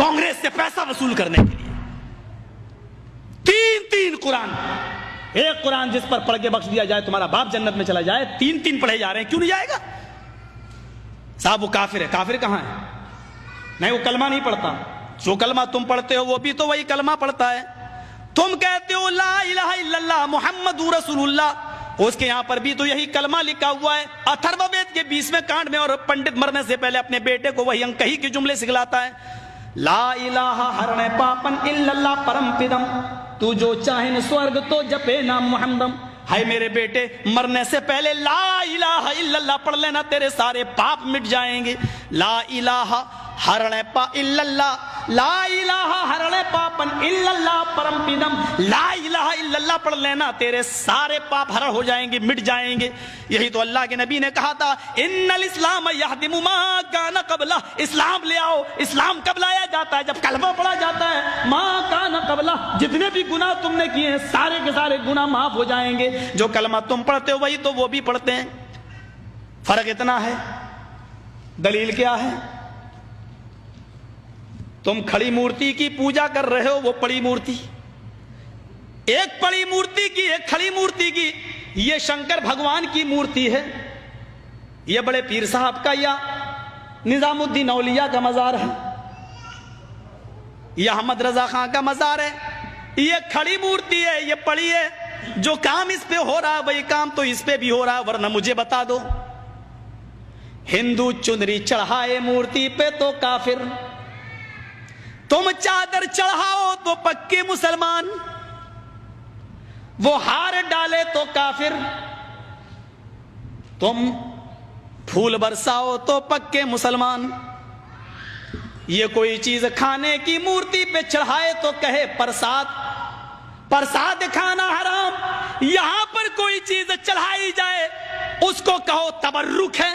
कांग्रेस से पैसा वसूल करने के लिए। तीन कुरान, एक कुरान जिस पर पढ़ के बख्श दिया जाए तुम्हारा बाप जन्नत में चला जाए, तीन पढ़े जा रहे हैं, क्यों नहीं जाएगा? साहब वो काफिर है। काफिर कहां है? नहीं, वो कलमा नहीं पढ़ता। जो कलमा तुम पढ़ते हो वो भी तो वही कलमा पढ़ता है। तुम कहते हो ला इलाहा इल्लल्लाह मुहम्मदुर रसूलुल्लाह, उसके यहां पर भी तो यही कलमा लिखा हुआ है। अथर्ववेद के 20वें कांड में, और पंडित मरने से पहले अपने बेटे को वही अंकही के जुमले सिखलाता है, ला इलाहा हरणे पापन इल्लल्लाह परम पिदम, तू जो चाहे न स्वर्ग तो जपे नाम मुहम्मदम। हाय मेरे बेटे, मरने से पहले ला इलाहा इल्लल्लाह पढ़ लेना, तेरे सारे पाप मिट जाएंगे। ला इलाहा हरणे पा इल्लल्लाह, ला इलाहा हरणे पापन इल्लल्लाह परम पिदम, ला इलाहा इल्लल्लाह पढ़ लेना, तेरे सारे पाप हरण हो जाएंगे, मिट जाएंगे। यही तो अल्लाह के नबी ने कहा था, इन्नल इस्लाम यहदिमु मा कान क़ब्ला, इस्लाम ले आओ। इस्लाम कब लाया जाता है? जब कलमा पढ़ा जाता है। मा कान क़ब्ला, जितने भी गुनाह तुमने किए हैं सारे के सारे गुनाह माफ हो जाएंगे। जो कलमा तुम पढ़ते हो वही तो वो भी पढ़ते हैं। फर्क इतना है। दलील क्या है? तुम खड़ी मूर्ति की पूजा कर रहे हो, वो पड़ी मूर्ति। एक पड़ी मूर्ति की, एक खड़ी मूर्ति की। ये शंकर भगवान की मूर्ति है, ये बड़े पीर साहब का या निजामुद्दीन औलिया का मजार है, ये अहमद रजा खां का मजार है। ये खड़ी मूर्ति है, ये पड़ी है। जो काम इस पे हो रहा है वही काम तो इस पे भी हो रहा है। वरना मुझे बता दो, हिंदू चुनरी चढ़ाए मूर्ति पे तो काफिर, तुम चादर चढ़ाओ तो पक्के मुसलमान, वो हार डाले तो काफिर, तुम फूल बरसाओ तो पक्के मुसलमान। ये कोई चीज खाने की मूर्ति पे चढ़ाए तो कहे प्रसाद, प्रसाद खाना हराम। यहां पर कोई चीज चढ़ाई जाए उसको कहो तबर्रुक है,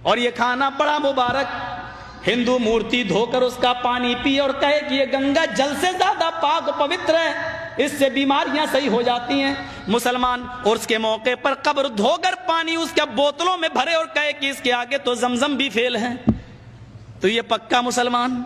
और ये खाना बड़ा मुबारक। हिंदू मूर्ति धोकर उसका पानी पिए और कहे कि ये गंगा जल से ज्यादा पाक पवित्र है, इससे बीमारियां सही हो जाती हैं। मुसलमान और उसके मौके पर कब्र धोकर पानी उसके बोतलों में भरे और कहे कि इसके आगे तो जमजम भी फेल है, तो ये पक्का मुसलमान।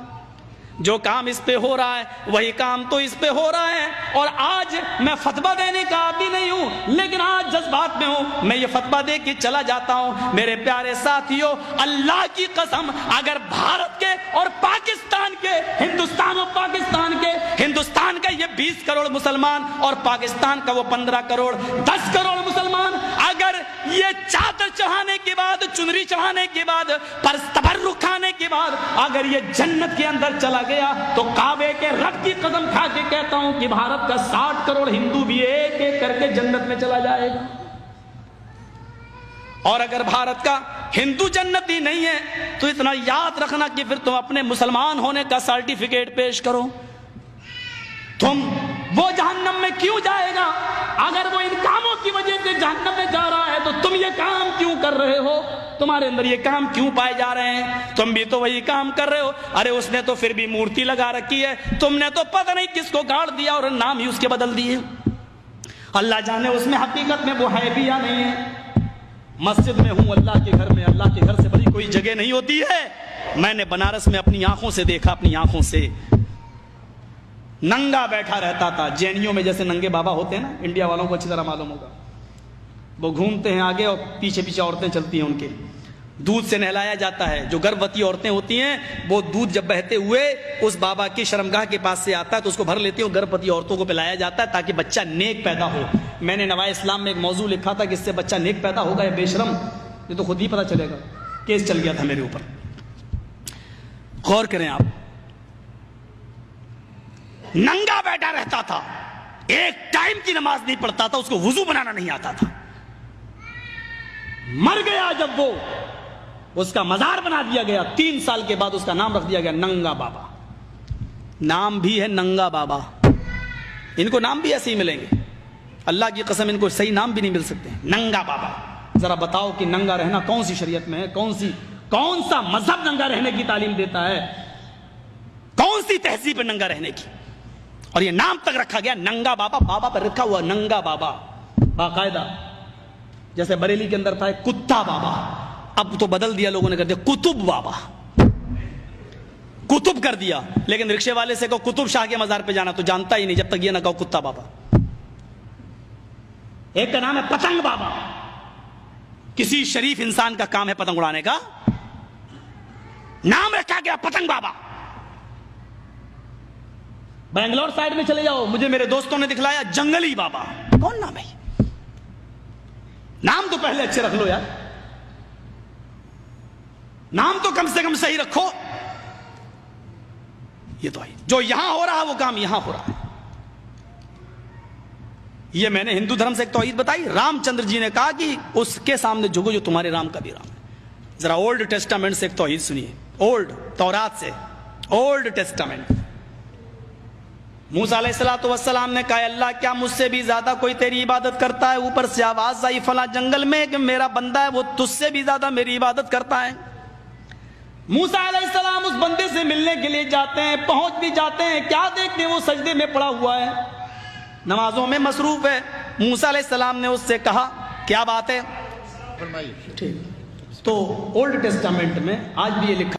जो काम इस पे हो रहा है वही काम तो इस पे हो रहा है। और आज मैं फतवा देने का आदी नहीं हूं, लेकिन आज जज्बात में हूं, मैं ये फतवा दे के चला जाता हूं। मेरे प्यारे साथियों, अल्लाह की कसम, अगर भारत के और पाकिस्तान के, हिंदुस्तान और पाकिस्तान के, हिंदुस्तान का ये 20 करोड़ मुसलमान और पाकिस्तान का वो 15 करोड़ 10 करोड़ मुसलमान, अगर ये चादर चढ़ाने के बाद, चुनरी चढ़ाने के बाद, पर तबर्रुक खाने के बाद अगर ये जन्नत के अंदर चला गया, तो काबे के रब की कसम खा के कहता हूं कि भारत का 60 करोड़ हिंदू भी एक एक करके जन्नत में चला जाएगा। और अगर भारत का हिंदू जन्नती नहीं है तो इतना याद रखना कि फिर तुम अपने मुसलमान होने का सर्टिफिकेट पेश करो। तुम वो जहन्नम में क्यों जाएगा? अगर वो इन कामों की वजह से जहन्नम में जा रहा है तो तुम ये काम क्यों कर रहे हो? तुम्हारे अंदर ये काम क्यों पाए जा रहे हैं? तुम भी तो वही काम कर रहे हो। अरे उसने तो फिर भी मूर्ति लगा रखी है, तुमने तो पता नहीं किसको गाड़ दिया और नाम ही उसके बदल दिए। अल्लाह जाने उसमें हकीकत में वो है भी या नहीं है। मस्जिद में हूं, अल्लाह के घर में, अल्लाह के घर से बड़ी कोई जगह नहीं होती है। मैंने बनारस में अपनी आंखों से देखा, अपनी आंखों से। नंगा बैठा रहता था, जैनियों में जैसे नंगे बाबा होते हैं ना, इंडिया वालों को अच्छी तरह मालूम होगा। वो घूमते हैं आगे और पीछे पीछे औरतें चलती हैं, उनके दूध से नहलाया जाता है। जो गर्भवती औरतें होती हैं वो दूध जब बहते हुए उस बाबा की शर्मगाह के पास से आता है तो उसको भर लेते हैं, गर्भवती औरतों को पिलाया जाता है ताकि बच्चा नेक पैदा हो। मैंने नवाए इस्लाम में एक मौजू लिखा था कि इससे बच्चा नेक पैदा होगा या बेशरम, ये तो खुद ही पता चलेगा। केस चल गया था मेरे ऊपर। गौर करें आप, नंगा बैठा रहता था, एक टाइम की नमाज नहीं पढ़ता था, उसको वुजू बनाना नहीं आता था। मर गया जब वो, उसका मजार बना दिया गया। 3 साल के बाद उसका नाम रख दिया गया नंगा बाबा। नाम भी है नंगा बाबा। इनको नाम भी ऐसे ही मिलेंगे, अल्लाह की कसम इनको सही नाम भी नहीं मिल सकते। नंगा बाबा, जरा बताओ कि नंगा रहना कौन सी शरीयत में है? कौन सा मजहब नंगा रहने की तालीम देता है? कौन सी तहजीब है नंगा रहने की? और ये नाम तक रखा गया नंगा बाबा। बाबा पर रखा हुआ नंगा बाबा बाकायदा। जैसे बरेली के अंदर था एक कुत्ता बाबा, अब तो बदल दिया लोगों ने, कर दिया कुतुब बाबा। कुतुब کر دیا. لیکن رکشے والے سے کہو قطب شاہ کے مزار پہ جانا تو جانتا ہی نہیں جب تک یہ نہ کہو کتا بابا. ایک کا نام ہے پتنگ بابا. کسی شریف انسان کا کام ہے پتنگ اڑانے کا؟ نام رکھا گیا پتنگ بابا. بنگلور سائڈ میں چلے جاؤ, مجھے میرے دوستوں نے دکھلایا جنگلی بابا. کون نام ہے؟ نام تو پہلے اچھے رکھ لو یار, نام تو کم سے کم صحیح رکھو. یہ تو جو یہاں ہو رہا وہ کام یہاں ہو رہا ہے. یہ میں نے ہندو دھرم سے ایک توحید بتائی. رام چندر جی نے کہا کہ اس کے سامنے جھکو جو تمہارے رام کا بھی رام ہے. ذرا اولڈ ٹیسٹامنٹ سے ایک توحید سنیے, اولڈ تورات سے, اولڈ ٹیسٹامنٹ. موسیٰ علیہ السلام نے کہا اللہ کیا مجھ سے بھی زیادہ کوئی تیری عبادت کرتا ہے؟ اوپر سے آواز آئی فلاں جنگل میں کہ میرا بندہ ہے وہ تجھ سے بھی زیادہ میری عبادت کرتا ہے. موسیٰ علیہ السلام اس بندے سے ملنے کے لیے جاتے ہیں, پہنچ بھی جاتے ہیں, کیا دیکھتے ہیں وہ سجدے میں پڑا ہوا ہے, نمازوں میں مصروف ہے. موسیٰ علیہ السلام نے اس سے کہا کیا بات ہے؟ ٹھیک. تو اولڈ ٹیسٹامنٹ میں آج بھی یہ لکھا